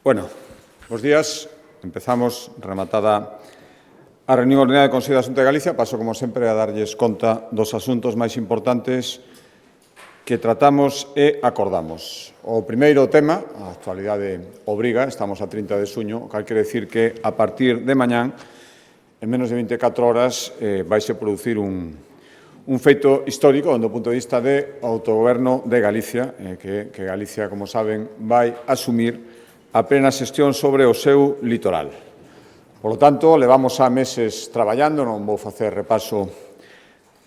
Bueno, bos días. Empezamos rematada a reunión ordinaria do Consello da Xunta de Galicia. Paso, como sempre, a darlles conta dos asuntos máis importantes que tratamos e acordamos. O primeiro tema, a actualidade obriga, estamos a 30 de xuño, o cal quere decir que a partir de mañán, en menos de 24 horas, vaise producir un feito histórico do punto de vista de autogoberno de Galicia, que Galicia, como saben, vai asumir a plena xestión sobre o seu litoral. Por lo tanto, levamos a meses traballando, non vou facer repaso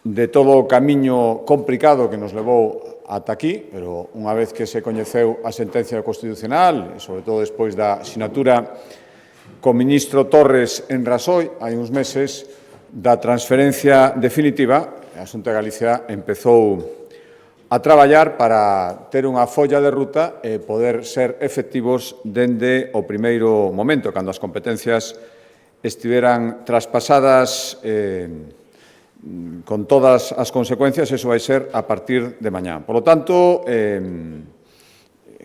de todo o camiño complicado que nos levou ata aquí, pero unha vez que se coñeceu a sentencia constitucional, e sobre todo despois da sinatura co ministro Torres en Rasoi, hai uns meses, da transferencia definitiva, a Xunta de Galicia empezou a traballar para ter unha folla de ruta e poder ser efectivos dende o primeiro momento, cando as competencias estiveran traspasadas con todas as consecuencias. Eso vai ser a partir de mañá. Por lo tanto,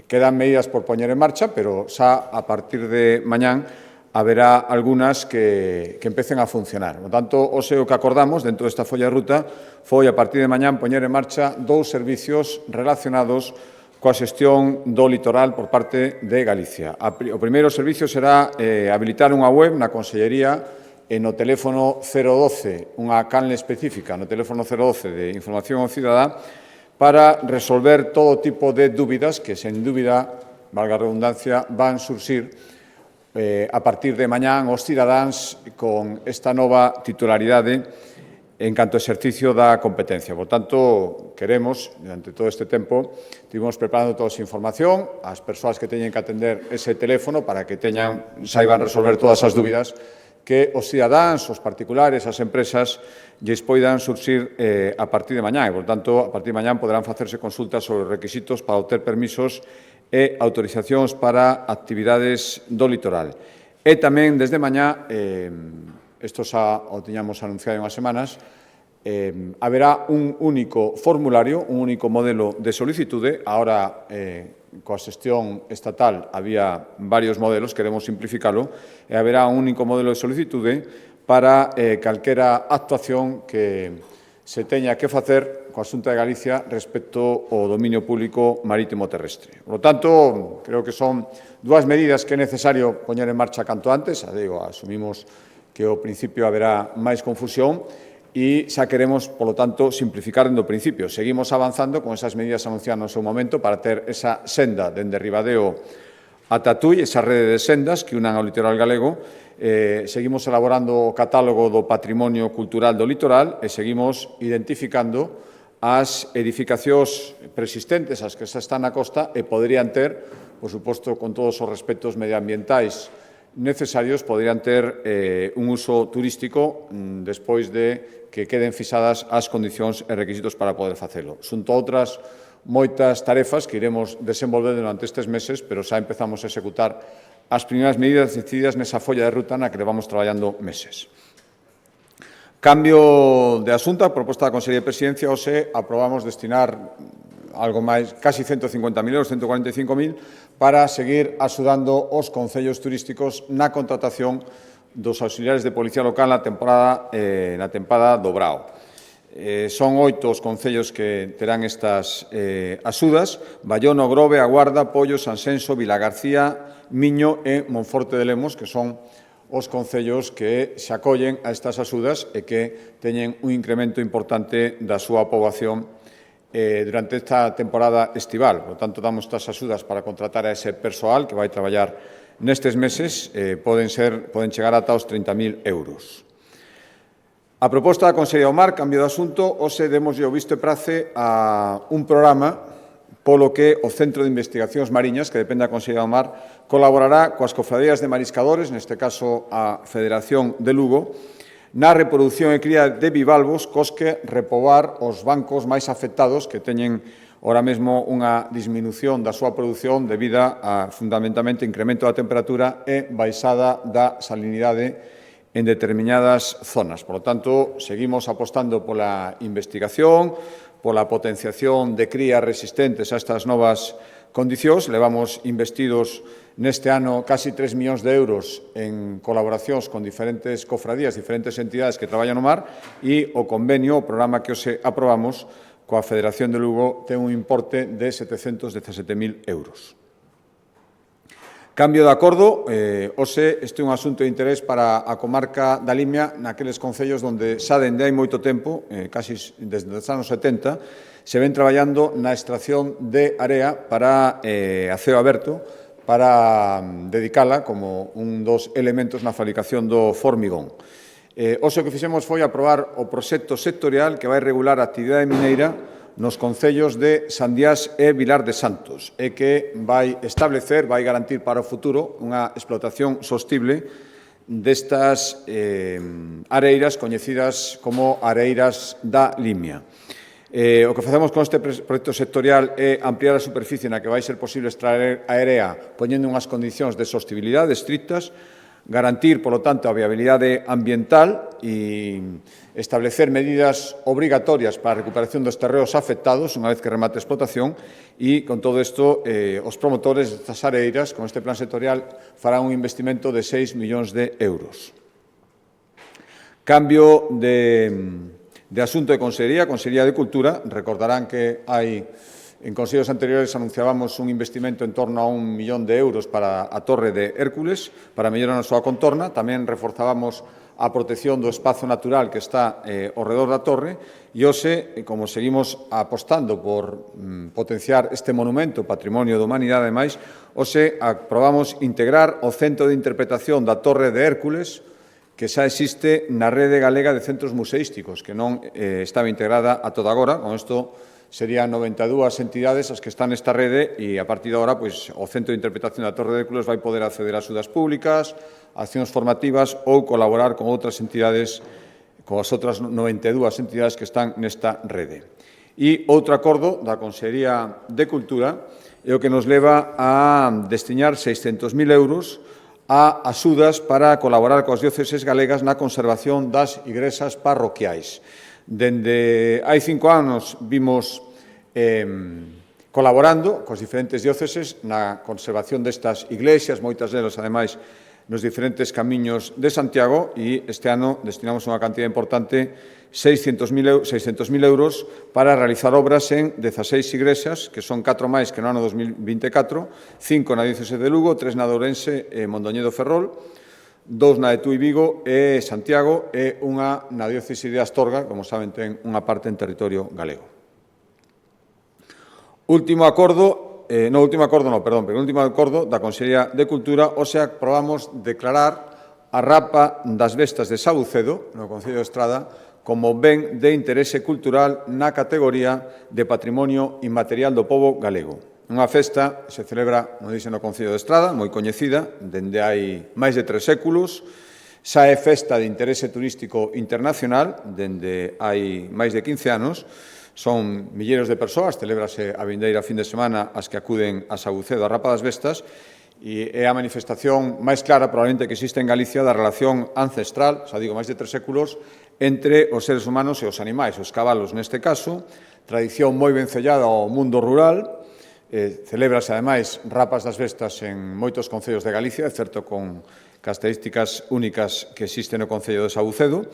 quedan medidas por poñer en marcha, pero xa a partir de mañán haberá algunhas que empecen a funcionar. Por tanto, hoxe o que acordamos dentro desta folla de ruta foi a partir de mañán poñer en marcha dous servicios relacionados coa xestión do litoral por parte de Galicia. O primeiro servicio será habilitar unha web na Consellería e no teléfono 012, unha canle específica no teléfono 012 de Información ao Cidadá, para resolver todo tipo de dúbidas que, sen dúbida, valga a redundancia, van surxir a partir de mañán os cidadáns con esta nova titularidade en canto ao exercicio da competencia. Por tanto, queremos, durante todo este tempo, estivemos preparando toda esa información, as persoas que teñen que atender ese teléfono para que saiban resolver todas as dúbidas que os cidadáns, os particulares, as empresas, lles poidan surxir a partir de mañán. E, por tanto, a partir de mañán poderán facerse consultas sobre os requisitos para obter permisos e autorizacións para actividades do litoral. E tamén, desde mañá, isto xa o tiñamos anunciado en unhas semanas, haberá un único formulario, un único modelo de solicitude. Ahora, coa xestión estatal, había varios modelos, queremos simplificalo, e haberá un único modelo de solicitude para calquera actuación que se teña que facer coa Xunta de Galicia respecto ao dominio público marítimo terrestre. Por lo tanto, creo que son dúas medidas que é necesario poñer en marcha canto antes. Asumimos que ao principio haberá máis confusión e xa queremos, por lo tanto, simplificar dende o principio. Seguimos avanzando con esas medidas anunciadas no seu momento para ter esa senda dende Ribadeo ata Tui, esa rede de sendas que unan ao litoral galego. Seguimos elaborando o catálogo do patrimonio cultural do litoral e seguimos identificando as edificacións preexistentes, as que xa están na costa e poderían ter, por suposto, con todos os respectos medioambientais necesarios, poderían ter un uso turístico despois de que queden fixadas as condicións e requisitos para poder facelo. Xunto a outras moitas tarefas que iremos desenvolver durante estes meses, pero xa empezamos a executar as primeiras medidas decididas nesa folla de ruta na que levamos traballando meses. Cambio de asunto, a proposta da Consellería de Presidencia, hoxe aprobamos destinar algo máis, casi 150.000 euros, 145.000, para seguir axudando os concellos turísticos na contratación dos auxiliares de Policía Local na tempada do Brao. Son 8 os concellos que terán estas axudas: Bayona, Grove, A Guarda, Pollo, Sanxenxo, Vilagarcía, Miño e Monforte de Lemos, que son os concellos que se acollen a estas axudas e que teñen un incremento importante da súa poboación durante esta temporada estival. Por tanto, damos estas axudas para contratar a ese persoal que vai traballar nestes meses. Poden chegar ata os 30.000 euros. A proposta da Consellería do Mar, cambio de asunto, hoxe demoslle o visto e prace a un programa polo que o Centro de Investigacións Mariñas, que depende da Consellería do Mar, colaborará coas cofradías de mariscadores, neste caso a Federación de Lugo, na reproducción e cría de bivalvos cos que repobar os bancos máis afectados que teñen ora mesmo unha disminución da súa produción debido a, fundamentalmente, incremento da temperatura e baixada da salinidade en determinadas zonas. Por lo tanto, seguimos apostando pola investigación, pola potenciación de crías resistentes a estas novas condicións. Levamos investidos neste ano casi 3 millóns de euros en colaboracións con diferentes cofradías, diferentes entidades que traballan no mar, e o convenio, o programa que hoxe aprobamos coa Federación de Lugo ten un importe de 717.000 euros. Cambio de acordo, hoxe este é un asunto de interés para a comarca da Limia naqueles concellos onde xa dende hai moito tempo, casi desde os anos 70, se ven traballando na extracción de area para a ceo aberto para dedicala como un dos elementos na fabricación do formigón. Hoxe o que fixemos foi aprobar o proxecto sectorial que vai regular a actividade mineira nos concellos de Sandiás e Vilar de Santos e que vai establecer, vai garantir para o futuro unha explotación sostible destas areiras coñecidas como areiras da Limia. O que facemos con este proxecto sectorial é ampliar a superficie na que vai ser posible extraer a area poñendo unhas condicións de sostibilidade estrictas, garantir, polo tanto, a viabilidade ambiental e establecer medidas obrigatorias para a recuperación dos terreos afectados unha vez que remate a explotación e, con todo isto, os promotores destas areiras, con este plan sectorial, farán un investimento de 6 millóns de euros. Cambio de asunto de Consellería, Consellería de Cultura. Recordarán que en consellos anteriores anunciábamos un investimento en torno a 1 millón de euros para a Torre de Hércules, para mellorar a súa contorna. Tamén reforzábamos a protección do espazo natural que está ao redor da torre e hoxe, como seguimos apostando por potenciar este monumento, patrimonio da humanidade, ademais, hoxe aprobamos integrar o Centro de Interpretación da Torre de Hércules, que xa existe na rede galega de centros museísticos, que non estaba integrada a toda agora. Con isto serían 92 entidades as que están nesta rede e, a partir de agora, pois, o Centro de Interpretación da Torre de Hércules vai poder acceder a axudas públicas, accións formativas ou colaborar con outras entidades, con as outras 92 entidades que están nesta rede. E outro acordo da Consellería de Cultura é o que nos leva a destinar 600.000 euros a axudas para colaborar coas dióceses galegas na conservación das igrexas parroquiais. Dende hai 5 anos vimos colaborando cos diferentes dióceses na conservación destas iglesias, moitas delas, ademais, nos diferentes camiños de Santiago, e este ano destinamos unha cantidad importante, 600.000 euros, para realizar obras en 16 igrexas, que son 4 máis que no ano 2024, 5 na diócese de Lugo, 3 na de Ourense e Mondoñedo Ferrol, 2 na de Tui Vigo e Santiago e unha na diócese de Astorga, como saben, ten unha parte en territorio galego. Último acordo da Consellería de Cultura, hoxe aprobamos declarar a Rapa das Vestas de Sabucedo, no Concello de Estrada, como ben de interese cultural na categoría de Patrimonio Inmaterial do Pobo Galego. Unha festa se celebra, non dixen, no Concello de Estrada, moi coñecida, dende hai máis de 3 séculos. Xa é festa de interese turístico internacional, dende hai máis de 15 anos. Son milleiros de persoas, celébrase a vindeira fin de semana as que acuden a Sabucedo, a Rapa das Vestas, e é a manifestación máis clara, probablemente, que existe en Galicia da relación ancestral, xa digo, máis de 3 séculos, entre os seres humanos e os animais, os cabalos neste caso, tradición moi vencellada ao mundo rural. Celébrase, ademais, Rapas das Vestas en moitos concellos de Galicia, certo con características únicas que existen no Concello de Sabucedo.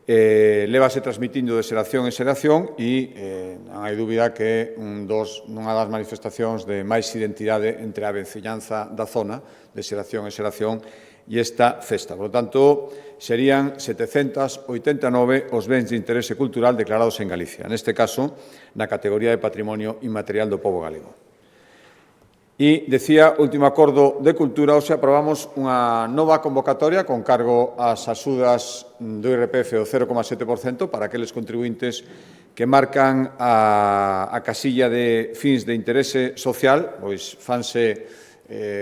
Lévase transmitindo de xeración en xeración e non hai dúbida que é unha das manifestacións de máis identidade entre a vecinanza da zona, de xeración en xeración, e esta festa. Por lo tanto, serían 789 os bens de interese cultural declarados en Galicia, neste caso, na categoría de Patrimonio Inmaterial do Pobo Galego. E, decía, último acordo de cultura, hoxe aprobamos unha nova convocatoria con cargo ás axudas do IRPF do 0,7% para aqueles contribuintes que marcan a casilla de fins de interese social, pois fanse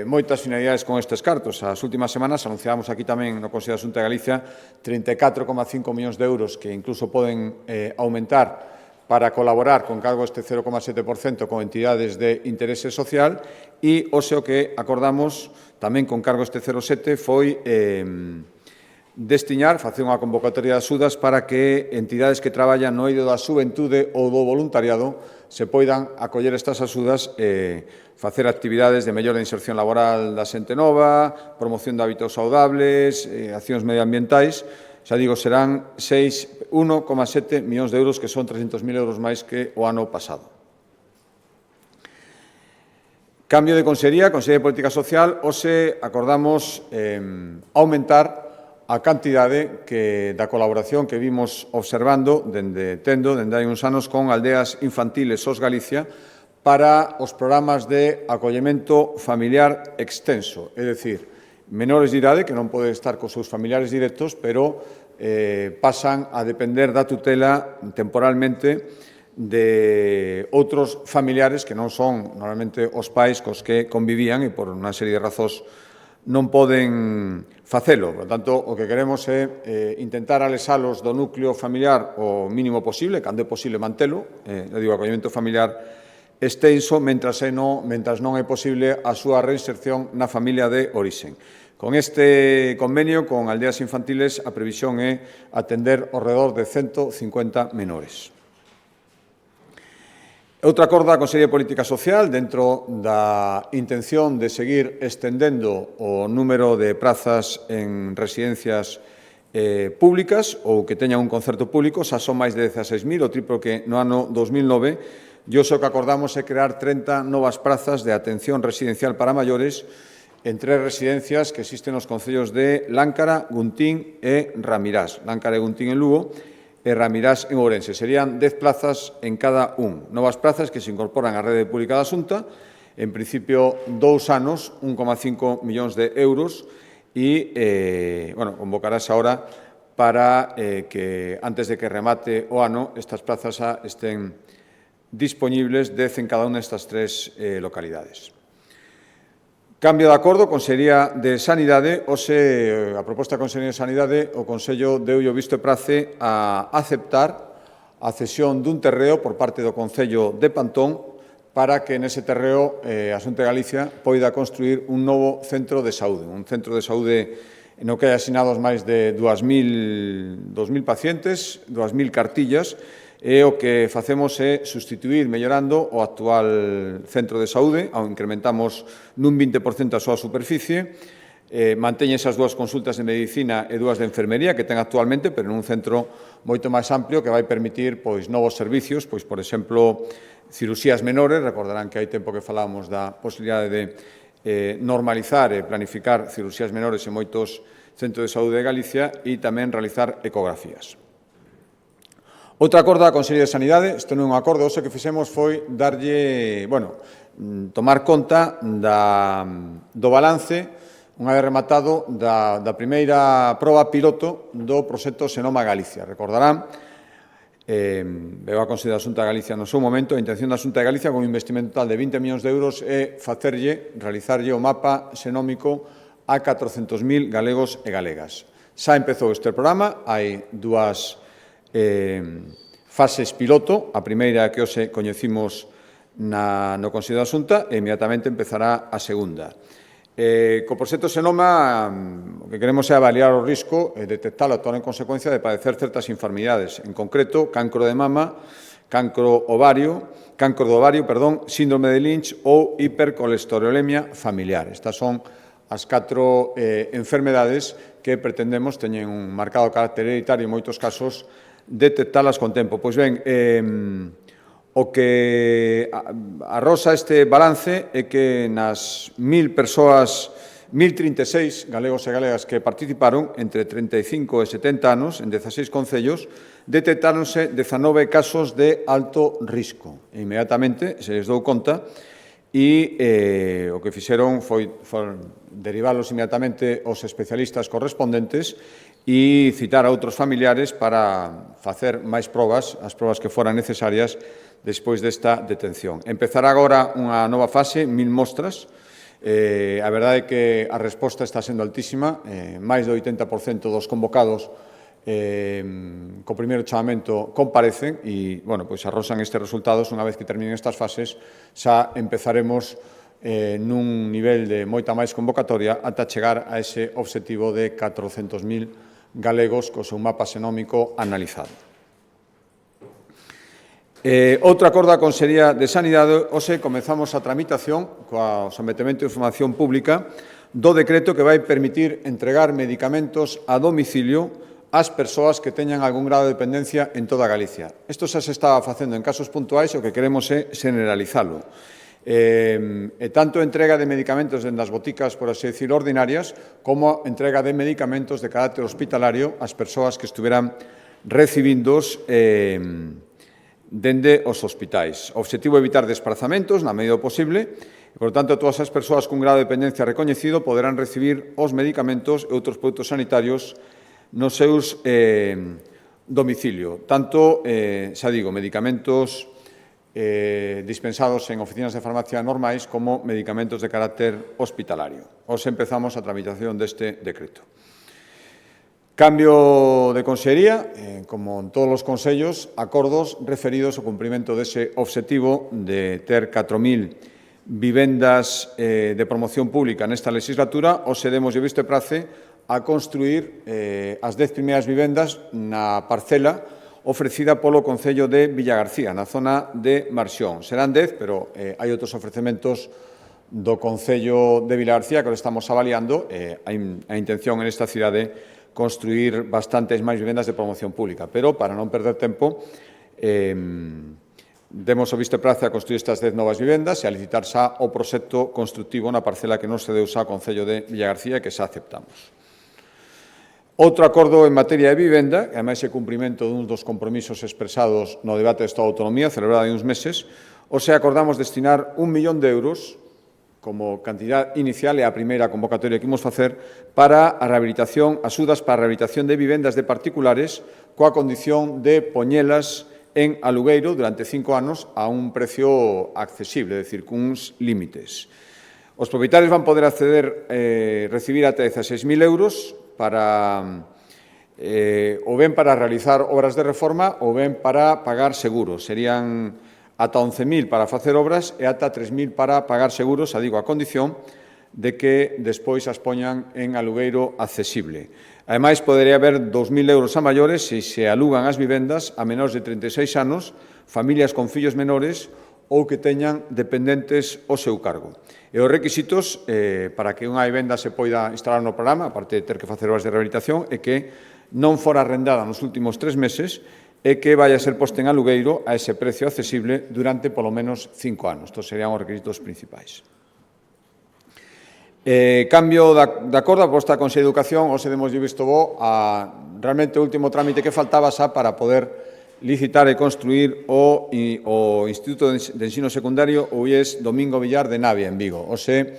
moitas finalidades con estes cartos. As últimas semanas anunciábamos aquí tamén no Consello da Xunta de Galicia 34,5 millóns de euros que incluso poden aumentar para colaborar con cargo este 0,7% con entidades de interese social e hoxe o que acordamos tamén con cargo este 0,7 foi destinar, facer unha convocatoria de axudas para que entidades que traballan no eido da xuventude ou do voluntariado se poidan acoller estas axudas e facer actividades de mellora de inserción laboral da xente nova, promoción de hábitos saudables, accións medioambientais. Xa digo, serán 1,7 millóns de euros, que son 300.000 euros máis que o ano pasado. Cambio de Consellería, Consellería de Política Social, hoxe acordamos aumentar a cantidade da colaboración que vimos observando dende hai uns anos con Aldeas Infantiles SOS Galicia para os programas de acollemento familiar extenso, é dicir, menores de idade que non poden estar cos seus familiares directos, pero pasan a depender da tutela temporalmente de outros familiares que non son normalmente os pais cos que convivían e por unha serie de razóns non poden facelo. Por tanto, o que queremos é intentar alexalos do núcleo familiar o mínimo posible, cando é posible mantelo, acollemento familiar extenso, mentras non é posible a súa reinserción na familia de orixen. Con este convenio con Aldeas Infantiles, a previsión é atender ao redor de 150 menores. Outra acorda a Consellería de Política Social, dentro da intención de seguir estendendo o número de prazas en residencias públicas ou que teñan un concerto público, xa son máis de 16.000, o triplo que no ano 2009, e o que acordamos é crear 30 novas prazas de atención residencial para maiores en 3 residencias que existen nos concellos de Láncara, Guntín e Ramirás. Láncara e Guntín en Lugo e Ramirás en Ourense. Serían 10 plazas en cada un. Novas plazas que se incorporan á rede pública da Xunta, en principio 2 anos, 1,5 millóns de euros, e convocarase ahora para que, antes de que remate o ano, estas plazas estén disponibles 10 en cada unha destas 3 localidades. Cambio de acordo, Consellería de Sanidade. Hoxe, a proposta da Consellería de Sanidade, o Consello deu o visto e prace a aceptar a cesión dun terreo por parte do Concello de Pantón para que nese terreo a Xunta de Galicia poida construir un novo centro de saúde, un centro de saúde no que hai asinados máis de 2.000 pacientes, 2.000 cartillas, e o que facemos é sustituir, mellorando o actual centro de saúde, ao incrementamos nun 20% a súa superficie, manteñen esas 2 consultas de medicina e 2 de enfermería que ten actualmente, pero nun centro moito máis amplio que vai permitir novos servicios, por exemplo, cirurxías menores. Recordarán que hai tempo que falábamos da posibilidade de normalizar e planificar cirurxías menores en moitos centros de saúde de Galicia e tamén realizar ecografías. Outra acordo da Consellería de Sanidade, isto non é un acordo, o que fixemos foi tomar conta do balance, unha vez rematado, da primeira proba piloto do proxecto Senoma Galicia. Recordarán, veo a Consellería da Xunta de Galicia no seu momento, a intención da Xunta de Galicia con un investimento total de 20 millóns de euros é realizarlle o mapa xenómico a 400.000 galegos e galegas. Xa empezou este programa, hai 2 fases piloto. A primeira que hoxe coñecimos no Consello da Xunta e inmediatamente empezará a segunda. Co proxecto Senoma, o que queremos é avaliar o risco e detectar e actuar en consecuencia de padecer certas enfermidades, en concreto, cancro de mama, cancro do ovario, síndrome de Lynch ou hipercolesterolemia familiar. Estas son as 4 enfermedades que pretendemos teñen un marcado carácter hereditario en moitos casos, detectalas con tempo. Pois ben, o que arrosa este balance é que nas 1.000 persoas, 1.036 galegos e galegas que participaron entre 35 e 70 anos en 16 concellos, detectáronse 19 casos de alto risco. E inmediatamente se les dou conta e o que fixeron foi derivalos inmediatamente aos especialistas correspondentes e citar a outros familiares para facer máis probas, as probas que foran necesarias despois desta detención. Empezará agora unha nova fase, 1.000 mostras. A verdade é que a resposta está sendo altísima, máis do 80% dos convocados co primeiro chamamento comparecen e, arrosan estes resultados. Unha vez que terminen estas fases, xa empezaremos nun nivel de moita máis convocatoria ata chegar a ese obxectivo de 400.000 galegos co seu mapa xenómico analizado. Outro acordo da Consellería de Sanidade, hoxe comezamos a tramitación coa sometemento de información pública do decreto que vai permitir entregar medicamentos a domicilio ás persoas que teñan algún grado de dependencia en toda Galicia. Isto xa se estaba facendo en casos puntuais e o que queremos é generalizalo. Tanto entrega de medicamentos dende as boticas, por así decir, ordinarias, como entrega de medicamentos de carácter hospitalario ás persoas que estuveran recibindos dende os hospitais. O obxectivo é evitar desplazamentos na medida posible e, por tanto, todas as persoas cun grado de dependencia recoñecido poderán recibir os medicamentos e outros produtos sanitarios nos seus domicilio. Tanto, xa digo, medicamentos dispensados en oficinas de farmacia normais como medicamentos de carácter hospitalario. Hoxe empezamos a tramitación deste decreto. Cambio de consellería, como en todos os consellos, acordos referidos ao cumprimento dese obxectivo de ter 4.000 vivendas de promoción pública nesta legislatura. Hoxe demos visto e prace a construir as 10 primeiras vivendas na parcela ofrecida polo Concello de Villagarcía, na zona de Marxón. Serán 10, pero hai outros ofrecementos do Concello de Villagarcía que lo estamos avaliando. A intención en esta cidade construir bastantes máis vivendas de promoción pública, pero para non perder tempo, demos o visto e prace a construir estas 10 novas vivendas e a licitar xa o proxecto constructivo na parcela que non se deu xa ao Concello de Villagarcía e que xa aceptamos. Outro acordo en materia de vivenda, que ademais é cumprimento dun dos compromisos expresados no debate de Estado de Autonomía, celebrado hai uns meses, hoxe acordamos destinar 1 millón de euros como cantidad inicial e a primeira convocatoria que imos facer para a rehabilitación, axudas para a rehabilitación de vivendas de particulares coa condición de poñelas en alugueiro durante 5 anos a un precio accesible, é dicir, cuns límites. Os propietarios van poder acceder, recibir ata 16.000 euros para ou ben para realizar obras de reforma ou ben para pagar seguros. Serían ata 11.000 para facer obras e ata 3.000 para pagar seguros, a condición de que despois as poñan en alugueiro accesible. Ademais, podería haber 2.000 euros a maiores se se alugan as vivendas a menores de 36 anos, familias con fillos menores ou que teñan dependentes ao seu cargo. E os requisitos para que unha vivenda se poida instalar no programa, aparte de ter que facer obras de rehabilitación, é que non fora arrendada nos últimos 3 meses e que vai a ser posta en alugueiro a ese precio accesible durante polo menos 5 anos. Estos serían os requisitos principais. Cambio de acordo, a proposta da Consellería de Educación, hoxe demos visto bo a realmente o último trámite que faltaba xa para poder licitar e construir o Instituto de Ensino Secundario o IES Domingo Villar de Navia, en Vigo. Hoxe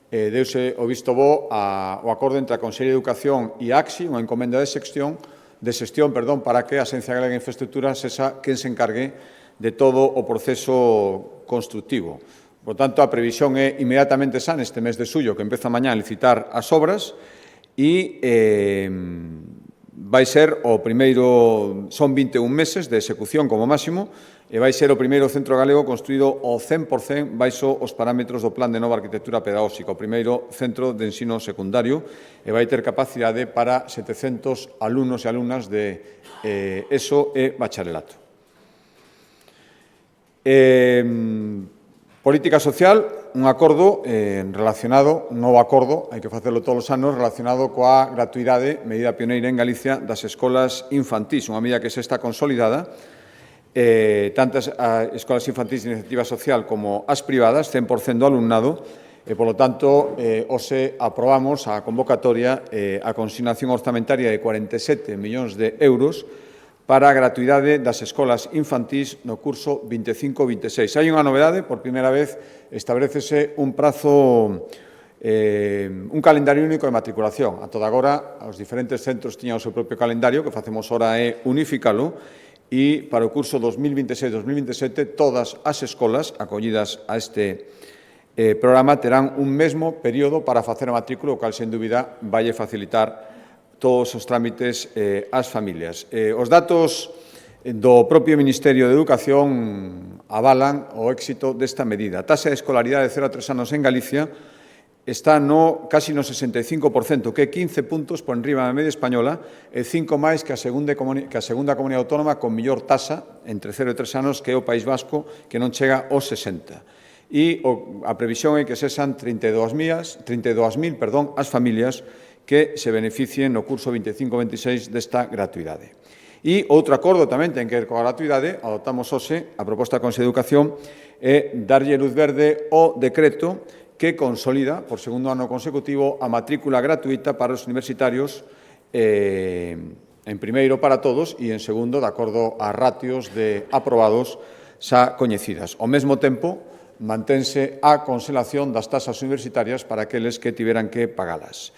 deuse o visto bo o acordo entre a Consellería de Educación e a AXI, unha encomenda de xestión, para que a Axencia Galega de Infraestructuras sexa quen se encargue de todo o proceso constructivo. Por tanto, a previsión é inmediatamente xa neste mes de xullo, que empeza mañá a licitar as obras e vai ser o primeiro, son 21 meses de execución como máximo, e vai ser o primeiro centro galego construído ao 100% baixo os parámetros do Plan de Nova Arquitectura Pedagóxica, o primeiro centro de ensino secundario, e vai ter capacidade para 700 alumnos e alumnas de ESO e bacharelato. Política social, un acordo relacionado, un novo acordo, hai que facelo todos os anos, relacionado coa gratuidade, medida pioneira en Galicia, das escolas infantís, unha medida que se está consolidada, tantas escolas infantís de iniciativa social como as privadas, 100% do alumnado, e, polo tanto, hoxe aprobamos a convocatoria a consignación orzamentaria de 47 millóns de euros para a gratuidade das escolas infantís no curso 25-26. Hai unha novedade, por primeira vez establecese un prazo, un calendario único de matriculación. A toda agora, os diferentes centros tiñan o seu propio calendario, que facemos ora é unificalo, e para o curso 2026-2027 todas as escolas acollidas a este programa terán un mesmo período para facer a matrícula, o cal, sen dúbida, vai facilitar todos os trámites ás familias. Os datos do propio Ministerio de Educación avalan o éxito desta medida. A taxa de escolaridade de 0 a 3 anos en Galicia está casi no 65%, que é 15 puntos por enriba da media española e 5 máis que a segunda comunidade autónoma con mellor tasa entre 0 e 3 anos, que é o País Vasco, que non chega aos 60. E a previsión é que sexan 32.000 as familias que se beneficien no curso 25-26 desta gratuidade. E outro acordo tamén ten que ver coa gratuidade, adoptamos hoxe a proposta da Consello de Educación, é darlle luz verde ao decreto que consolida, por segundo ano consecutivo, a matrícula gratuita para os universitarios, en primeiro para todos e en segundo, de acordo ás ratios de aprobados xa coñecidas. Ao mesmo tempo, mantense a conselación das tasas universitarias para aqueles que tiveran que pagalas.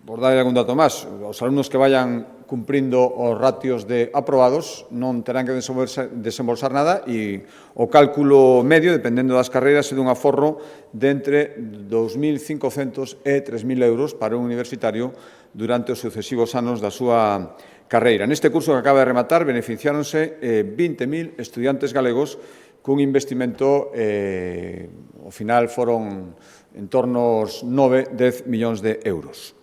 Por darle algún dato máis, os alumnos que vayan cumprindo os ratios de aprobados non terán que desembolsar nada e o cálculo medio, dependendo das carreiras, é dun aforro de entre 2.500 e 3.000 euros para un universitario durante os sucesivos anos da súa carreira. Neste curso que acaba de rematar, beneficiáronse 20.000 estudiantes galegos cun investimento, ao final foron en torno aos 9-10 millóns de euros.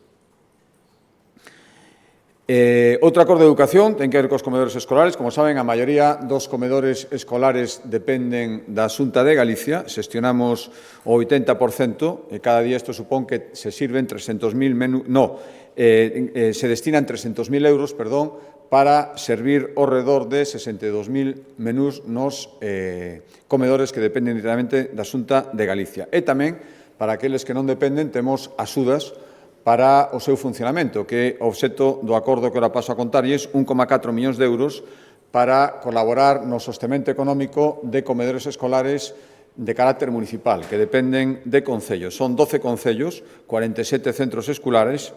Outro acordo de educación ten que ver cos comedores escolares. Como saben, a maioría dos comedores escolares dependen da Xunta de Galicia. Xestionamos o 80% e cada día isto supón que se sirven 300.000 menús, se destinan 300.000 euros, para servir ao redor de 62.000 menús nos comedores que dependen directamente da Xunta de Galicia. E tamén, para aqueles que non dependen, temos axudas para o seu funcionamento, que é o obxecto do acordo que ora paso a contarlles, 1,4 millóns de euros para colaborar no sostemento económico de comedores escolares de carácter municipal, que dependen de concellos. Son 12 concellos, 47 centros escolares,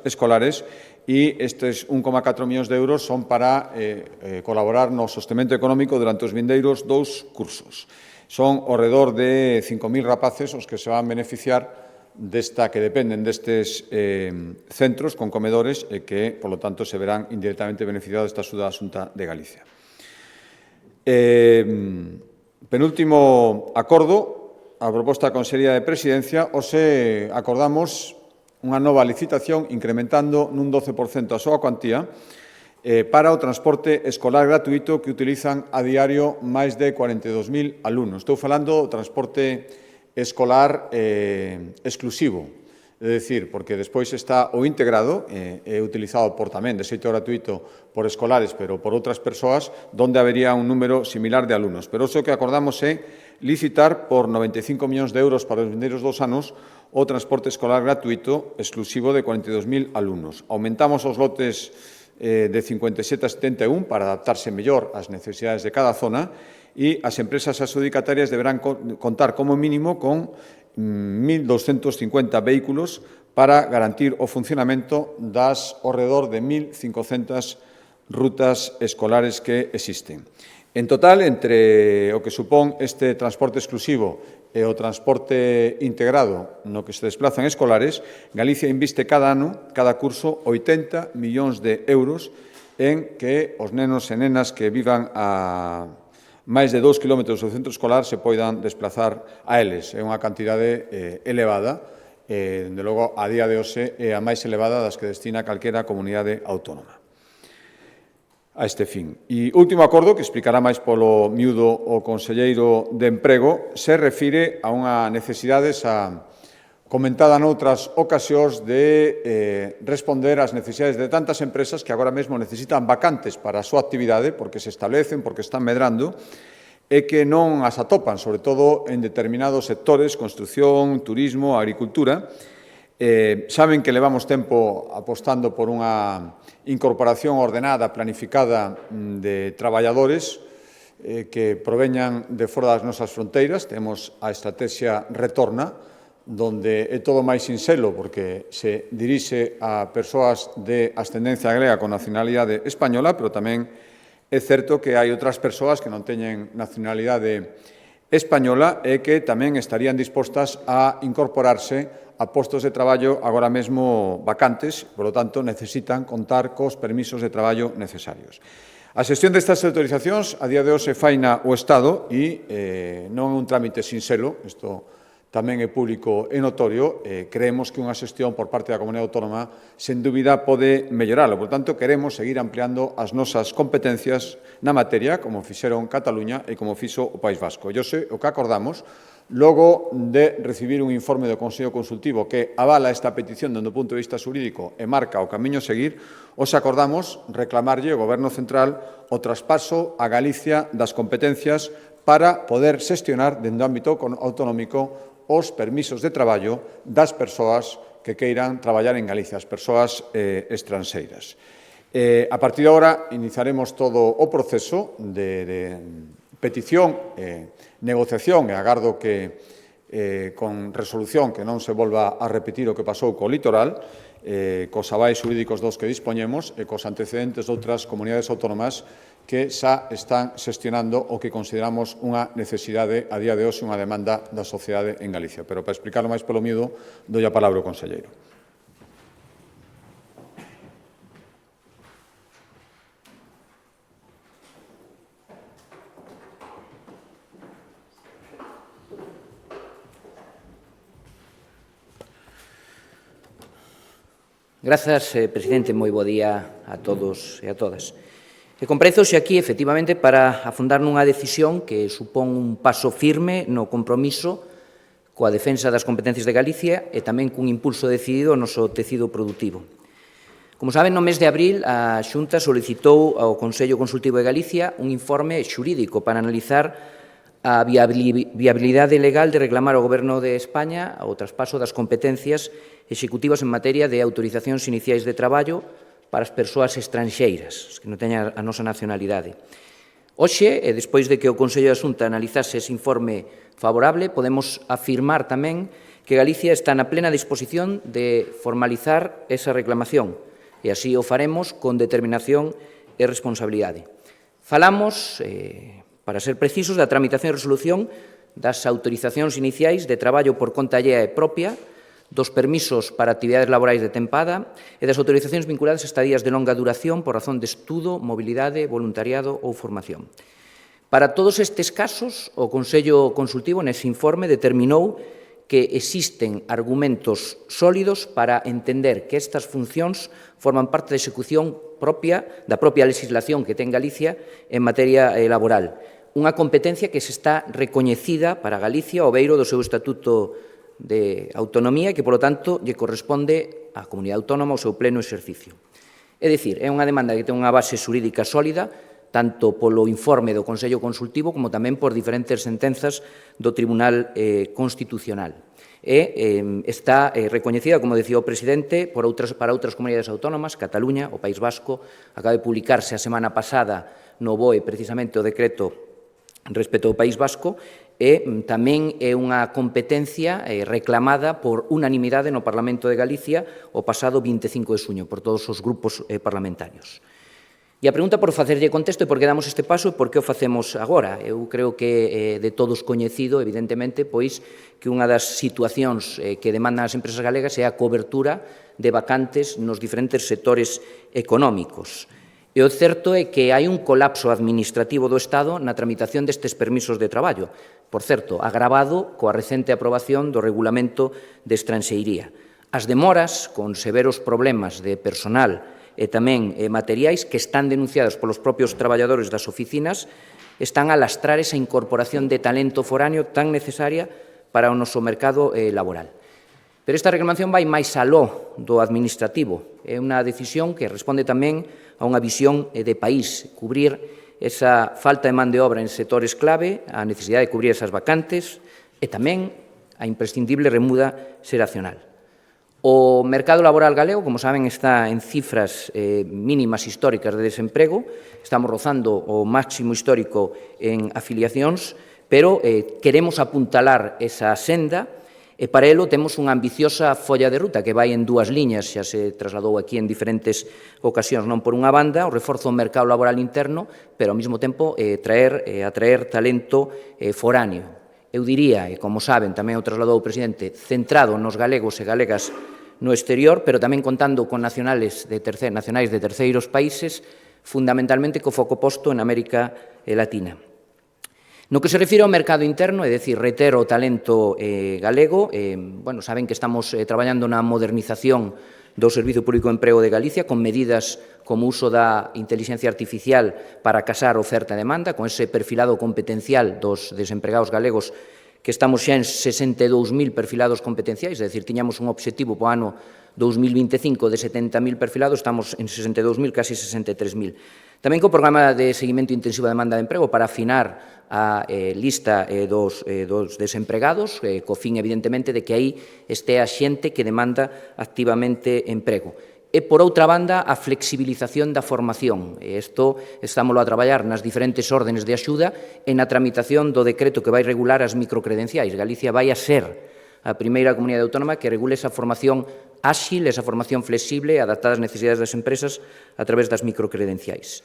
e estes 1,4 millóns de euros son para colaborar no sostemento económico durante os vindeiros 2 cursos. Son ao redor de 5.000 rapaces os que se van beneficiar que dependen destes centros con comedores e que, polo tanto, se verán indirectamente beneficiados desta axuda da Xunta de Galicia. Penúltimo acordo, a proposta da Consellería de Presidencia, hoxe acordamos unha nova licitación incrementando nun 12% a súa cuantía para o transporte escolar gratuito que utilizan a diario máis de 42.000 alumnos. Estou falando do transporte escolar exclusivo, é dicir, porque despois está o integrado, é utilizado tamén de xeito gratuito por escolares, pero por outras persoas, onde habería un número similar de alumnos. Pero o que acordamos é licitar por 95 millóns de euros para os vindeiros 2 anos o transporte escolar gratuito exclusivo de 42.000 alumnos. Aumentamos os lotes de 57 a 71 para adaptarse mellor ás necesidades de cada zona e as empresas adxudicatarias deberán contar como mínimo con 1.250 vehículos para garantir o funcionamento das ao redor de 1.500 rutas escolares que existen. En total, entre o que supón este transporte exclusivo e o transporte integrado no que se desplazan escolares, Galicia inviste cada ano, cada curso, 80 millóns de euros en que os nenos e nenas que vivan a máis de 2 kilómetros do centro escolar se poidan desplazar a eles. É unha cantidade elevada, dende logo, a día de hoxe, é a máis elevada das que destina calquera comunidade autónoma a este fin. E último acordo, que explicará máis polo miúdo o conselleiro de Emprego, se refire a unha necesidade comentada noutras ocasións de responder ás necesidades de tantas empresas que agora mesmo necesitan vacantes para a súa actividade porque se establecen, porque están medrando e que non as atopan, sobre todo en determinados sectores, construción, turismo, agricultura. Saben que levamos tempo apostando por unha incorporación ordenada, planificada de traballadores que proveñan de fora das nosas fronteiras. Temos a estrategia Retorna, donde é todo máis sinxelo porque se dirixe a persoas de ascendencia galega con nacionalidade española, pero tamén é certo que hai outras persoas que non teñen nacionalidade española e que tamén estarían dispostas a incorporarse a postos de traballo agora mesmo vacantes, por lo tanto, necesitan contar cos permisos de traballo necesarios. A xestión destas autorizacións a día de hoxe faina o Estado e non é un trámite sinxelo, isto tamén é público e notorio, creemos que unha xestión por parte da Comunidade Autónoma sen dúbida pode melloralo. Por tanto, queremos seguir ampliando as nosas competencias na materia, como fixeron Cataluña e como fixo o País Vasco. E hoxe o que acordamos, logo de recibir un informe do Consello Consultivo que avala esta petición dende o punto de vista xurídico e marca o camiño a seguir, os acordamos reclamarlle ao Goberno Central o traspaso a Galicia das competencias para poder xestionar dende o ámbito autonómico os permisos de traballo das persoas que queiran traballar en Galicia, as persoas estranxeiras. A partir de agora, iniciaremos todo o proceso de petición, negociación, e agardo que con resolución que non se volva a repetir o que pasou co litoral, cos avais xurídicos dos que dispoñemos e cos antecedentes de outras comunidades autónomas que xa están xestionando o que consideramos unha necesidade a día de hoxe, unha demanda da sociedade en Galicia. Pero para explicarlo máis polo miúdo, doi a palabra ao conselleiro. Grazas, presidente. Moi bo día a todos e a todas. Comprezo xe aquí, efectivamente, para afondar nunha decisión que supón un paso firme no compromiso coa defensa das competencias de Galicia e tamén cun impulso decidido ao noso tecido produtivo. Como saben, no mes de abril, a Xunta solicitou ao Consello Consultivo de Galicia un informe xurídico para analizar a viabilidade legal de reclamar ao Goberno de España o traspaso das competencias executivas en materia de autorizacións iniciais de traballo para as persoas estranxeiras, que non teñan a nosa nacionalidade. Hoxe, despois de que o Consello da Xunta analizase ese informe favorable, podemos afirmar tamén que Galicia está na plena disposición de formalizar esa reclamación, e así o faremos con determinación e responsabilidade. Falamos, para ser precisos, da tramitación e resolución das autorizacións iniciais de traballo por conta allea e propia, dos permisos para actividades laborais de tempada e das autorizacións vinculadas a estadías de longa duración por razón de estudo, mobilidade, voluntariado ou formación. Para todos estes casos, o Consello Consultivo nese informe determinou que existen argumentos sólidos para entender que estas funcións forman parte da execución da propia legislación que ten Galicia en materia laboral. Unha competencia que se está recoñecida para Galicia ao beiro do seu Estatuto de Autonomía e que, polo tanto, lle corresponde á Comunidade Autónoma o seu pleno exercicio. É dicir, é unha demanda que ten unha base xurídica sólida, tanto polo informe do Consello Consultivo como tamén por diferentes sentenzas do Tribunal Constitucional. E está recoñecida, como decía o presidente, para outras comunidades autónomas, Cataluña, o País Vasco. Acaba de publicarse a semana pasada no BOE precisamente o decreto respecto ao País Vasco, e tamén é unha competencia reclamada por unanimidade no Parlamento de Galicia o pasado 25 de xuño por todos os grupos parlamentarios. E a pregunta por facerlle contexto e por que damos este paso e por que o facemos agora. Eu creo que é de todos coñecido, evidentemente, pois que unha das situacións que demandan as empresas galegas é a cobertura de vacantes nos diferentes sectores económicos. E o certo é que hai un colapso administrativo do Estado na tramitación destes permisos de traballo, por certo, agravado coa recente aprobación do Regulamento de Estranxeiría. As demoras, con severos problemas de personal e tamén materiais que están denunciados polos propios traballadores das oficinas, están a lastrar esa incorporación de talento foráneo tan necesaria para o noso mercado laboral. Pero esta reclamación vai máis aló do administrativo. É unha decisión que responde tamén a unha visión de país, cubrir esa falta de man de obra en sectores clave, a necesidade de cubrir esas vacantes e tamén a imprescindible remuda xeracional. O mercado laboral galego, como saben, está en cifras mínimas históricas de desemprego, estamos rozando o máximo histórico en afiliacións, pero queremos apuntalar esa senda. E para elo temos unha ambiciosa folla de ruta que vai en dúas liñas, xa se trasladou aquí en diferentes ocasións, non por unha banda, o reforzo do mercado laboral interno, pero ao mesmo tempo atraer talento foráneo. Eu diría, e como saben, tamén o trasladou o presidente, centrado nos galegos e galegas no exterior, pero tamén contando con nacionais de terceiros países, fundamentalmente co foco posto en América Latina. No que se refire ao mercado interno, é dicir, reter o talento galego, saben que estamos traballando na modernización do Servizo Público de Emprego de Galicia con medidas como o uso da inteligencia artificial para casar oferta e demanda, con ese perfilado competencial dos desempregados galegos que estamos xa en 62.000 perfilados competenciais, é dicir, tiñamos un obxectivo para o ano 2025 de 70.000 perfilados, estamos en 62.000, casi 63.000. Tamén co programa de seguimento intensivo da demanda de emprego para afinar a lista dos desempregados, co fin, evidentemente, de que aí este a xente que demanda activamente emprego. E, por outra banda, a flexibilización da formación. Isto estámoslo a traballar nas diferentes órdenes de axuda e na tramitación do decreto que vai regular as microcredenciais. Galicia vai a ser a primeira comunidade autónoma que regule esa formación áxil, esa formación flexible, adaptada ás necesidades das empresas a través das microcredenciais.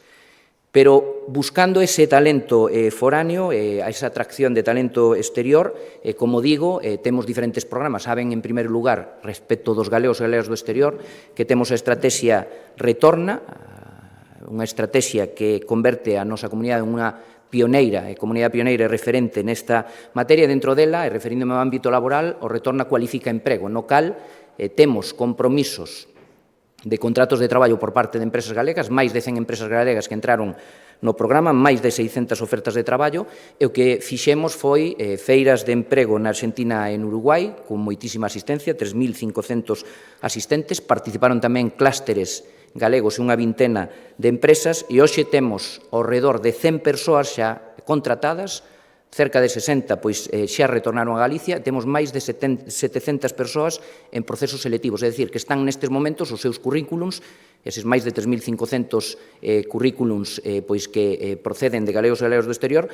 Pero buscando ese talento foráneo, esa atracción de talento exterior, como digo, temos diferentes programas. Saben, en primeiro lugar, respecto dos galegos e galegas do exterior, que temos a estrategia Retorna, unha estrategia que converte a nosa comunidade en unha pioneira, comunidade pioneira e referente nesta materia. Dentro dela, e referíndome ao ámbito laboral, o Retorna cualifica emprego, no cal temos compromisos de contratos de traballo por parte de empresas galegas, máis de 100 empresas galegas que entraron no programa, máis de 600 ofertas de traballo, e o que fixemos foi feiras de emprego na Argentina e en Uruguai, con moitísima asistencia, 3.500 asistentes, participaron tamén clústeres galegos e unha vintena de empresas, e hoxe temos ao redor de 100 persoas xa contratadas, cerca de 60 xa retornaron a Galicia, temos máis de 700 persoas en procesos selectivos, é dicir, que están nestes momentos os seus currículums, eses máis de 3.500 currículums que proceden de galegos e galegas do exterior,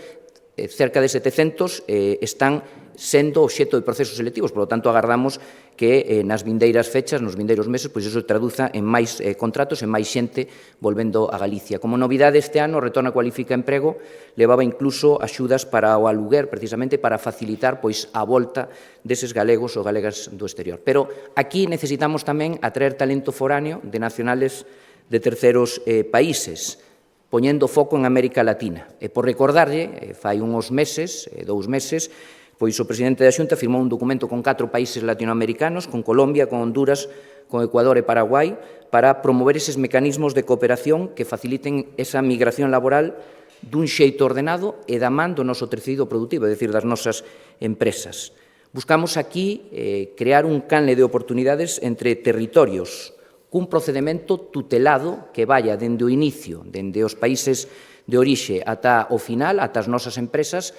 cerca de 700 están sendo obxecto de procesos selectivos, por lo tanto, agardamos que nas vindeiras fechas, nos vindeiros meses, iso traduza en máis contratos, en máis xente volvendo a Galicia. Como novidade este ano, Retorna Cualifica Emprego levaba incluso axudas para o aluguer, precisamente para facilitar a volta deses galegos ou galegas do exterior. Pero aquí necesitamos tamén atraer talento foráneo de nacionales de terceros países, poñendo foco en América Latina. E por recordarlle, fai uns meses, 2 meses, o presidente da Xunta firmou un documento con 4 países latinoamericanos, con Colombia, con Honduras, con Ecuador e Paraguai, para promover eses mecanismos de cooperación que faciliten esa migración laboral dun xeito ordenado e da man do noso tecido productivo, é dicir, das nosas empresas. Buscamos aquí crear un canle de oportunidades entre territorios, cun procedimento tutelado que vaya dende o inicio, dende os países de orixe ata o final, ata as nosas empresas,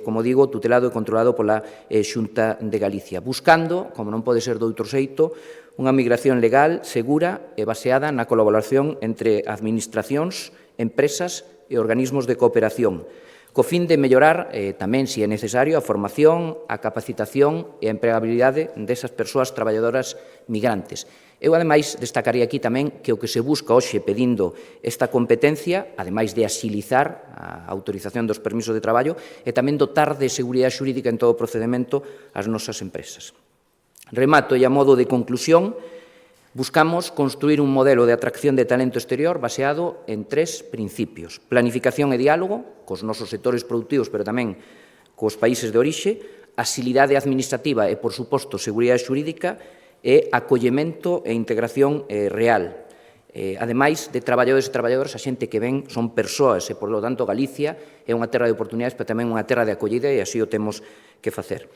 como digo, tutelado e controlado pola Xunta de Galicia, buscando, como non pode ser doutro xeito, unha migración legal, segura e baseada na colaboración entre administracións, empresas e organismos de cooperación, co fin de mellorar tamén, se é necesario, a formación, a capacitación e a empregabilidade desas persoas traballadoras migrantes. Eu, ademais, destacaría aquí tamén que o que se busca hoxe pedindo esta competencia, ademais de axilizar a autorización dos permisos de traballo, é tamén dotar de seguridade xurídica en todo o procedimento as nosas empresas. Remato e a modo de conclusión, buscamos construir un modelo de atracción de talento exterior baseado en 3 principios: planificación e diálogo cos nosos sectores productivos, pero tamén cos países de orixe, axilidade administrativa e, por suposto, seguridade xurídica, e acollemento e integración real. Ademais de traballadores e traballadoras, a xente que ven son persoas e, por lo tanto, Galicia é unha terra de oportunidades, pero tamén unha terra de acollida e así o temos que facer.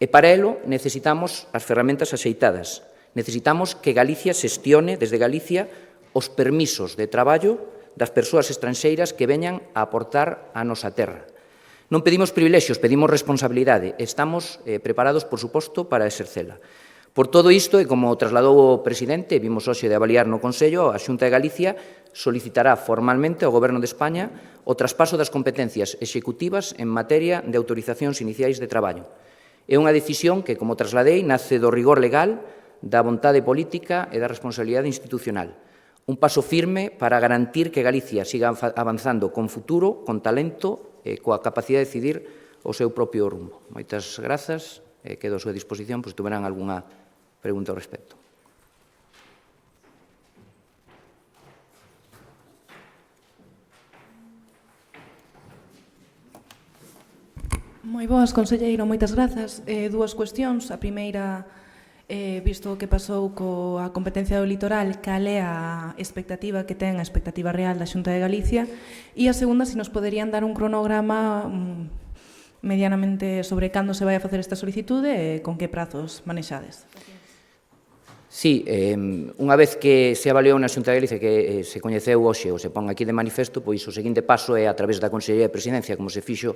E para elo necesitamos as ferramentas axeitadas. Necesitamos que Galicia xestione desde Galicia os permisos de traballo das persoas estranxeiras que veñan a aportar a nosa terra. Non pedimos privilexios, pedimos responsabilidade. Estamos preparados, por suposto, para exercela. Por todo isto, e como trasladou o presidente, vimos hoxe de avaliar no Consello, a Xunta de Galicia solicitará formalmente ao Goberno de España o traspaso das competencias executivas en materia de autorizacións iniciais de traballo. É unha decisión que, como trasladei, nace do rigor legal, da vontade política e da responsabilidade institucional. Un paso firme para garantir que Galicia siga avanzando con futuro, con talento e coa capacidade de decidir o seu propio rumbo. Moitas grazas. Quedo a súa disposición, se tuveran algunha pregunta ao respecto. Moi boas, conselleiro, moitas grazas. Dúas cuestións. A primeira, visto o que pasou coa competencia do litoral, cal é a expectativa que ten, a expectativa real da Xunta de Galicia? E a segunda, se nos poderían dar un cronograma medianamente sobre cando se vai a facer esta solicitude e con que prazos manexades. Sí, unha vez que se avaliou na Xunta de Galicia que se coñeceu hoxe ou se pon aquí de manifesto, pois o seguinte paso é a través da Consellería de Presidencia, como se fixo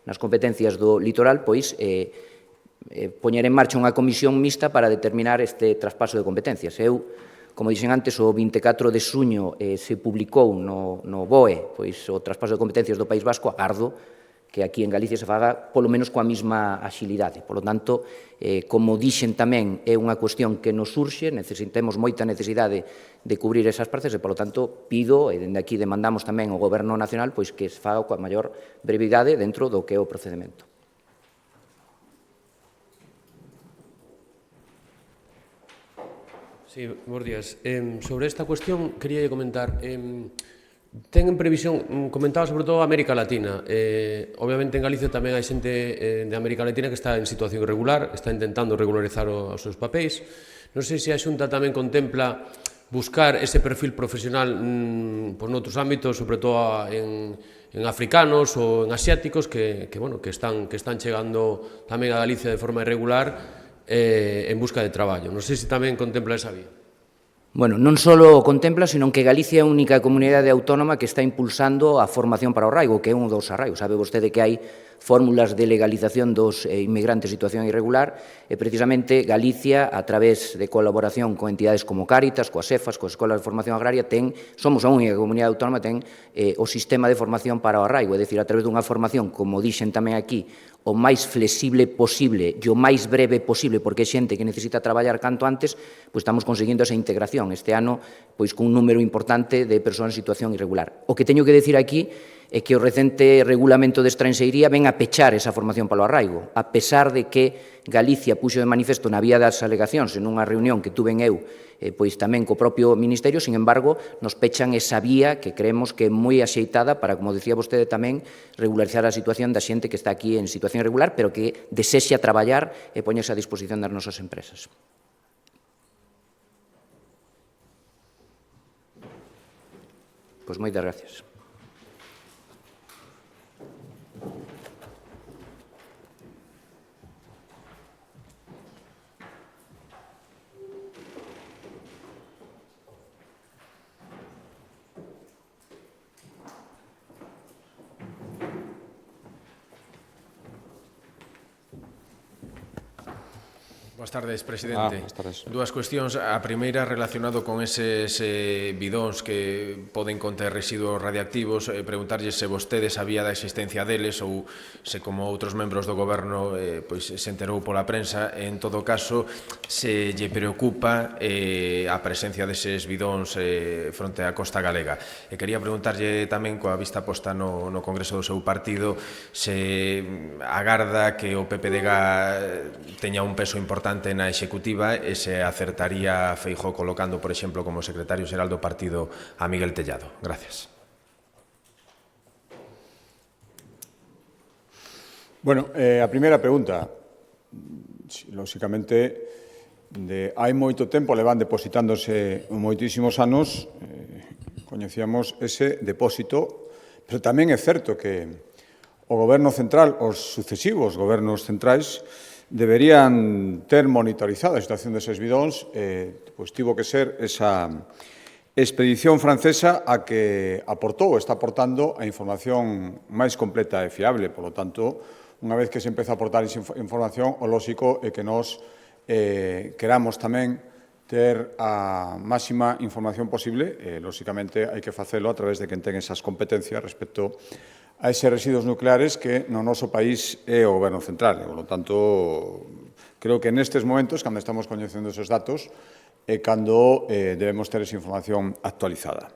nas competencias do litoral, pois poñer en marcha unha comisión mixta para determinar este traspaso de competencias. Eu, como dixen antes, o 24 de xuño se publicou no BOE pois o traspaso de competencias do País Vasco, agardo que aquí en Galicia se faga polo menos coa mesma axilidade. Por lo tanto, como dixen tamén, é unha cuestión que nos surxe, necesitemos moita necesidade de cubrir esas partes e, por lo tanto, pido, e dende aquí demandamos tamén ao Goberno Nacional, pois que se faga coa maior brevidade dentro do que é o procedimento. Sí, bons días. Sobre esta cuestión, quería comentar... Ten en previsión, comentaba sobre todo América Latina. Obviamente en Galicia tamén hai xente de América Latina que está en situación irregular, está intentando regularizar os seus papéis. Non sei se a Xunta tamén contempla buscar ese perfil profesional noutros ámbitos, sobre todo en africanos ou en asiáticos que están chegando tamén a Galicia de forma irregular en busca de traballo. Non sei se tamén contempla esa vía. Bueno, non só o contempla, senón que Galicia é a única comunidade autónoma que está impulsando a formación para o arraigo, que é un dos arraigos. Sabe vostede que hai fórmulas de legalización dos inmigrantes en situación irregular e precisamente Galicia, a través de colaboración con entidades como Cáritas, coas EFAS, coas Escolas de Formación Agraria, somos a única comunidade autónoma que ten o sistema de formación para o arraigo, é dicir, a través dunha formación, como dixen tamén aquí, o máis flexible posible e o máis breve posible, porque é xente que necesita traballar canto antes, pois estamos conseguindo esa integración. Este ano, pois con un número importante de persoas en situación irregular. O que teño que decir aquí é que o recente regulamento de estranxeiría ven a pechar esa formación para o arraigo, a pesar de que Galicia puxo de manifesto na vía das alegacións en unha reunión que tuven eu pois tamén co propio Ministerio, sin embargo, nos pechan esa vía que creemos que é moi axeitada para, como decía vostede tamén, regularizar a situación da xente que está aquí en situación irregular, pero que desexa traballar e poñerse a disposición das nosas empresas. Pois moitas gracias. Boas tardes, presidente. Boas tardes. Dúas cuestións. A primeira relacionado con eses bidóns que poden conter residuos radiactivos. Preguntarlle se vostede sabía da existencia deles ou se, como outros membros do Goberno, se enterou pola prensa. En todo caso, se lle preocupa a presencia deses bidóns fronte á costa galega. E quería preguntarlle tamén, coa vista posta no Congreso do seu partido, se agarda que o PPDG teña un peso importante na executiva e se acertaría Feijóo colocando, por exemplo, como secretario xeral do partido a Miguel Tellado. Gracias. Bueno, a primeira pregunta, lóxicamente, hai moito tempo levan depositándose moitísimos anos, coñecíamos ese depósito, pero tamén é certo que o Goberno Central, os sucesivos gobernos centrais, deberían ter monitorizado a situación deses bidóns, pois tivo que ser esa expedición francesa a que aportou, está aportando a información máis completa e fiable. Por lo tanto, unha vez que se empeza a aportar esa información, o lóxico é que nós queramos tamén ter a máxima información posible. Lóxicamente, hai que facelo a través de quen ten esas competencias respecto a eses residuos nucleares que no noso país é o Goberno Central. Por lo tanto, creo que nestes momentos, cando estamos coñecendo esos datos, é cando debemos ter esa información actualizada.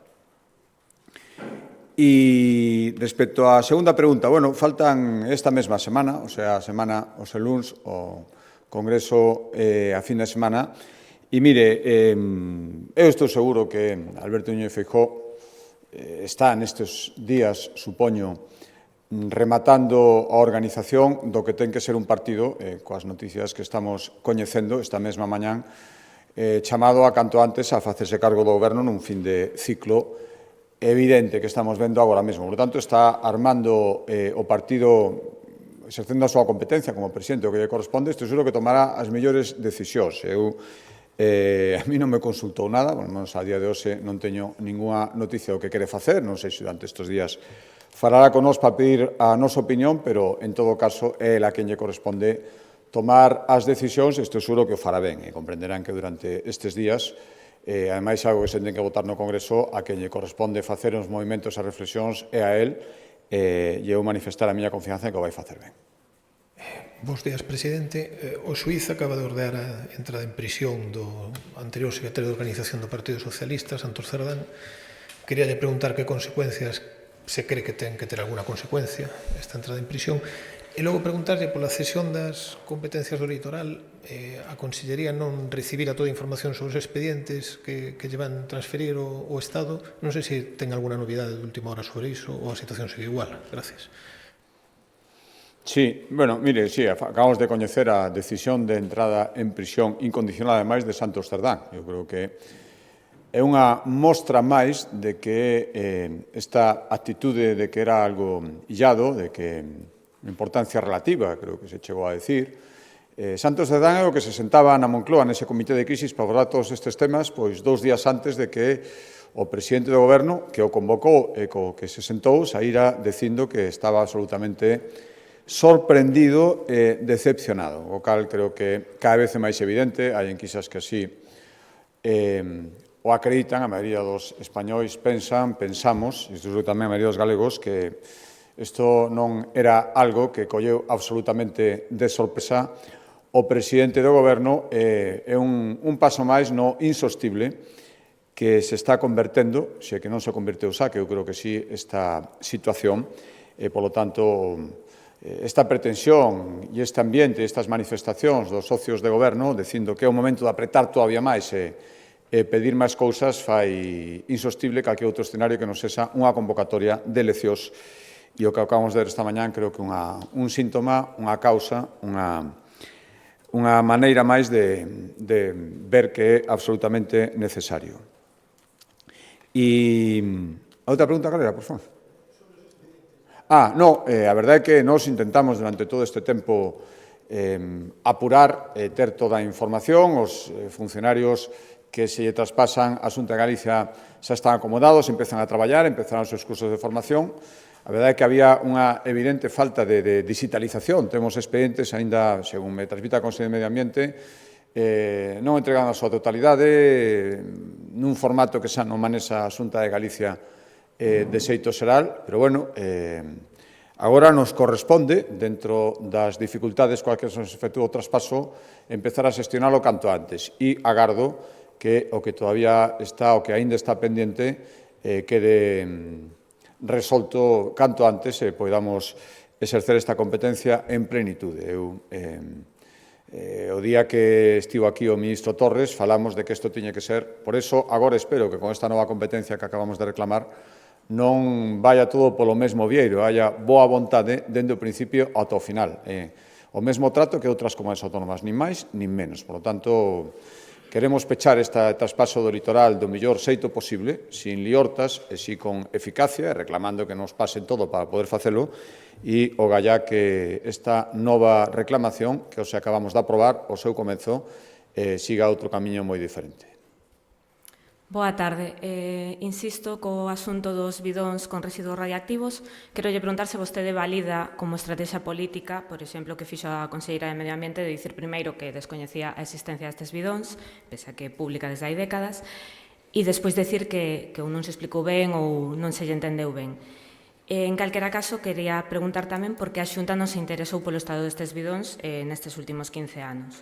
E respecto á segunda pregunta, bueno, faltan esta mesma semana, o sea, a semana, o luns, o Congreso a fin de semana, e mire, eu estou seguro que Alberto Núñez Feijóo está nestes días, supoño, rematando a organización do que ten que ser un partido, coas noticias que estamos coñecendo esta mesma mañán, chamado a canto antes a facerse cargo do goberno nun fin de ciclo evidente que estamos vendo agora mesmo. Por tanto, está armando o partido, exercendo a súa competencia como presidente o que lle corresponde, estou seguro que tomará as mellores decisións. A mí non me consultou nada, bueno, a día de hoxe non teño ninguna noticia do que quere facer, non sei se durante estes días falará con nós para pedir a nosa opinión, pero en todo caso é ela quen lle corresponde tomar as decisións, estou seguro que o fará ben, e comprenderán que durante estes días, ademais algo que se ten que votar no Congreso, a quen lle corresponde facer os movimentos e reflexións é a él, e eu manifestar a miña confianza en que o vai facer ben. Bos días, presidente. O xuíz acaba de ordear a entrada en prisión do anterior secretario de Organización do Partido Socialista, Santos Cerdán. Quería lle preguntar que consecuencias se cree que ten que ter alguna consecuencia esta entrada en prisión. E logo preguntarlle pola cesión das competencias do litoral, a Consellería non recibira toda a información sobre os expedientes que lle van transferir o Estado. Non sei se ten alguna novidade de última hora sobre iso ou a situación segue igual. Gracias. Sí, bueno, mire, sí, acabamos de coñecer a decisión de entrada en prisión incondicional, ademais, de Santos Cerdán. Eu creo que é unha mostra máis de que esta actitude de que era algo illado, de que importancia relativa, creo que se chegou a decir, Santos Cerdán é o que se sentaba na Moncloa nese comité de crisis para abordar todos estes temas, pois 2 días antes de que o presidente do goberno, que o convocou e co que se sentou, saíra dicindo que estaba absolutamente sorprendido e decepcionado, o cal creo que cada vez é máis evidente, hai enquisas que así o acreditan, a maioría dos españois pensamos, e isto tamén a maioría dos galegos, que isto non era algo que colleu absolutamente de sorpresa o presidente do goberno, é un paso máis no insostible que se está convertendo, se que non se converteu xa, que eu creo que sí, esta situación, e, polo tanto, esta pretensión e este ambiente, estas manifestacións dos socios de goberno, dicindo que é o momento de apretar todavía máis e pedir máis cousas, fai insostible calquer outro escenario que non sexa unha convocatoria de eleccións. E o que acabamos de ver esta mañán creo que un síntoma, unha causa, unha maneira máis de ver que é absolutamente necesario. E a outra pregunta, cal era, por favor? No, a verdade é que nós intentamos durante todo este tempo apurar e ter toda a información. Os funcionarios que se lle traspasan a Xunta de Galicia xa están acomodados, empezan a traballar, empezaron os seus cursos de formación. A verdade é que había unha evidente falta de digitalización. Temos expedientes, aínda, según me transmite a Consellería de Medio Ambiente, non entregan a súa totalidade nun formato que xa non manexa a Xunta de Galicia de xeito xeral, pero, bueno, agora nos corresponde, dentro das dificultades coas que se efectúa o traspaso, empezar a xestionalo canto antes. E agardo que o que todavía está, o que aínda está pendiente, quede resolto canto antes e podamos exercer esta competencia en plenitude. O día que estivo aquí o ministro Torres falamos de que isto tiña que ser, por eso agora espero que con esta nova competencia que acabamos de reclamar non vaya todo polo mesmo vieiro, haya boa vontade dende o principio ata o final. O mesmo trato que outras comunidades autónomas, nin máis nin menos. Por lo tanto, queremos pechar este traspaso do litoral do mellor xeito posible, sin liortas e si con eficacia, reclamando que nos pasen todo para poder facelo, e o gallá que esta nova reclamación, que os acabamos de aprobar, o seu comezo, siga outro camiño moi diferente. Boa tarde. Insisto co asunto dos bidóns con residuos radiactivos. Quero lle preguntar se vostede valida como estrategia política, por exemplo, que fixo a Conselleira de Medio Ambiente de dicir primeiro que descoñecía a existencia destes bidóns, pese a que é pública desde hai décadas, e despois decir que ou non se explicou ben ou non se lle entendeu ben. En calquera caso, quería preguntar tamén por que a Xunta non se interesou polo estado destes bidóns nestes últimos 15 anos.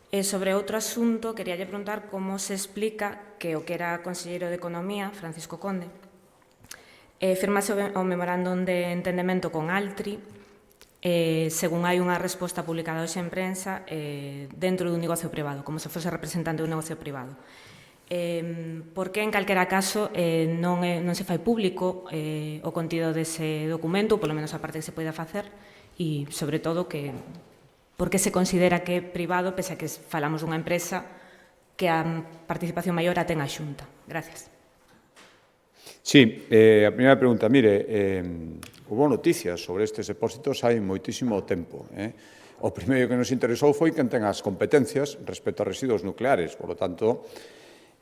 E sobre outro asunto, quería lle preguntar como se explica que o que era conselleiro de Economía, Francisco Conde, firmase o memorándum de entendemento con Altri, según hai unha resposta publicada hoxe en prensa, dentro dun negocio privado, como se fose representante dun negocio privado. Por que, en calquera caso, non se fai público o contido dese documento, polo menos a parte que se poida facer, e, sobre todo, por que se considera que é privado, pese a que falamos dunha empresa que a participación maior a ten a Xunta. Gracias. Sí, a primeira pregunta, mire, hubo noticias sobre estes depósitos hai moitísimo tempo. O primeiro que nos interesou foi quen ten as competencias respecto a residuos nucleares, por lo tanto,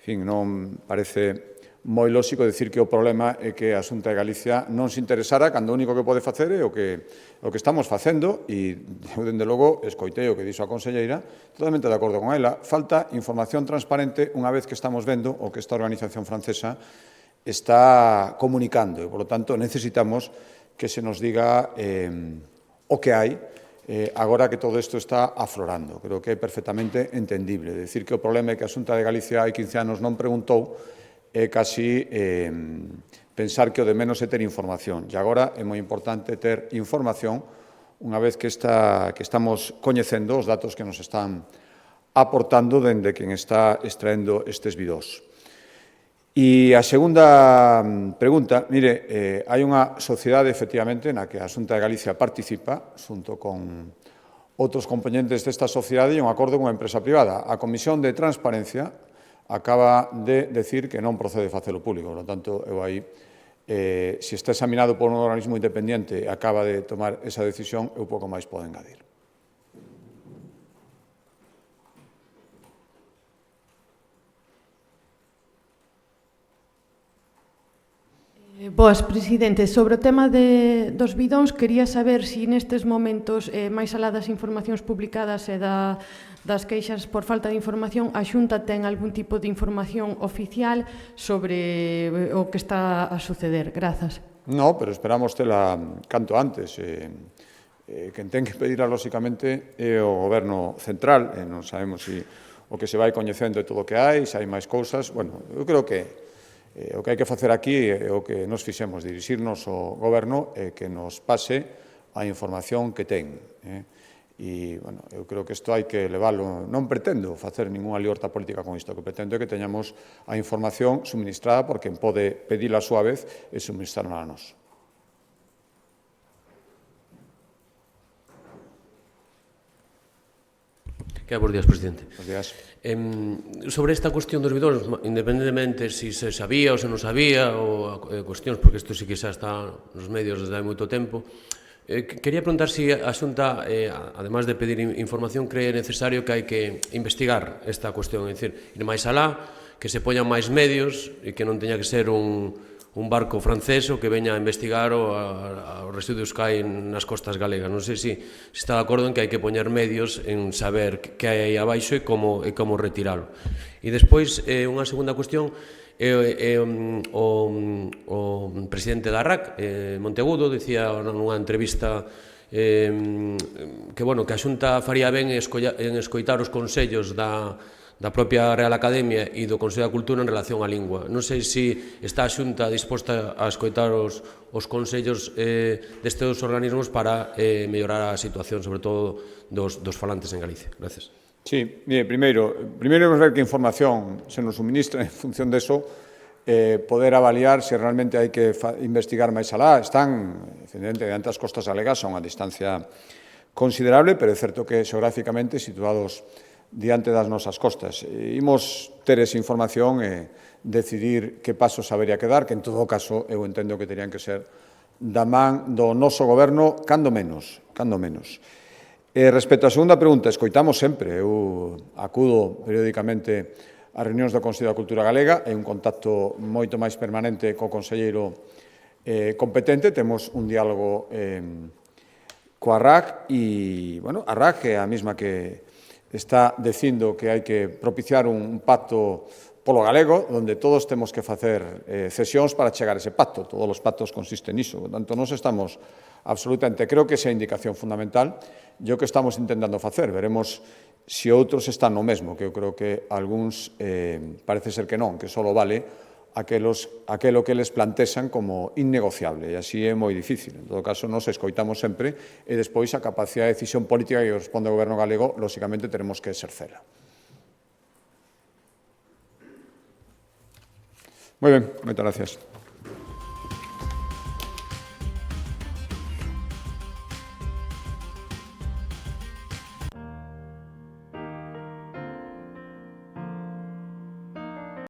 en fin, non parece moi lóxico decir que o problema é que a Xunta de Galicia non se interesara cando o único que pode facer é o que estamos facendo e, dende logo, escoitei o que dixo a conselleira, totalmente de acordo con ela, falta información transparente unha vez que estamos vendo o que esta organización francesa está comunicando e, por lo tanto, necesitamos que se nos diga o que hai agora que todo isto está aflorando. Creo que é perfectamente entendible. Decir que o problema é que a Xunta de Galicia hai 15 anos non preguntou é casi pensar que o de menos é ter información. E agora é moi importante ter información unha vez que estamos coñecendo os datos que nos están aportando dende quen está extraendo estes bidós. E a segunda pregunta, mire, hai unha sociedade, efectivamente, na que a Xunta de Galicia participa, xunto con outros componentes desta sociedade, e un acordo con unha empresa privada. A Comisión de Transparencia acaba de decir que non procede facelo público. Por lo tanto, eu aí, se está examinado por un organismo independiente e acaba de tomar esa decisión, eu pouco máis podo engadir. Boas, presidente. Sobre o tema dos bidóns, quería saber se nestes momentos, máis alá das informacións publicadas e das queixas por falta de información, a Xunta ten algún tipo de información oficial sobre o que está a suceder. Grazas. No, pero esperamos tela canto antes. Quen ten que pedirá, lóxicamente, é o Goberno central. Non sabemos se o que se vai coñecendo é todo o que hai, se hai máis cousas. Bueno, eu creo que o que hai que facer aquí é o que nos fixemos, dirixirnos ao Goberno e que nos pase a información que ten. E, bueno, eu creo que isto hai que leválo. Non pretendo facer ninguna liorta política con isto, o que pretendo é que teñamos a información suministrada por quen pode pedila a súa vez e suministrarla a nós. Bos días, presidente. Bos días. Sobre esta cuestión dos bidóns, independentemente se sabía ou se non sabía, ou cuestións, porque isto sí que xa está nos medios desde hai moito tempo, quería preguntar se a Xunta, además de pedir información, cree necesario que hai que investigar esta cuestión, é dicir, ir máis alá, que se poñan máis medios e que non teña que ser un barco francés o que veña a investigar os residuos que hai nas costas galegas. Non sei se está de acordo en que hai que poñer medios en saber que hai abaixo e como retiralo. E despois, unha segunda cuestión, o presidente da RAC, Monteagudo, dicía nunha entrevista que a Xunta faría ben en escoitar os consellos da propia Real Academia e do Consello da Cultura en relación á lingua. Non sei se está a Xunta disposta a escoitar os consellos destes organismos para mellorar a situación, sobre todo dos falantes en Galicia. Gracias. Sí, mire, primeiro vamos ver que información se nos suministra en función de eso, poder avaliar se realmente hai que investigar máis alá. Están, evidentemente, as costas galegas a unha distancia considerable, pero é certo que xeográficamente situados diante das nosas costas. Imos ter esa información e decidir que pasos habería que dar, que en todo caso eu entendo que terían que ser da man do noso goberno, cando menos. Respecto á segunda pregunta, escoitamos sempre, eu acudo periódicamente a reunións do Consello da Cultura Galega, é un contacto moito máis permanente co conselleiro competente, temos un diálogo coa RAC e, a RAC é a mesma que está dicindo que hai que propiciar un pacto polo galego, onde todos temos que facer cesións para chegar a ese pacto. Todos os pactos consisten niso. Por tanto, nos estamos absolutamente, creo que esa é a indicación fundamental e o que estamos intentando facer. Veremos se outros están no mesmo, que eu creo que algúns parece ser que non, que só vale aquelo que les plantexan como innegociable, e así é moi difícil. En todo caso, nos escoitamos sempre e despois a capacidade de decisión política que responde ao goberno galego, lóxicamente, teremos que exercela. Moi ben, moitas gracias.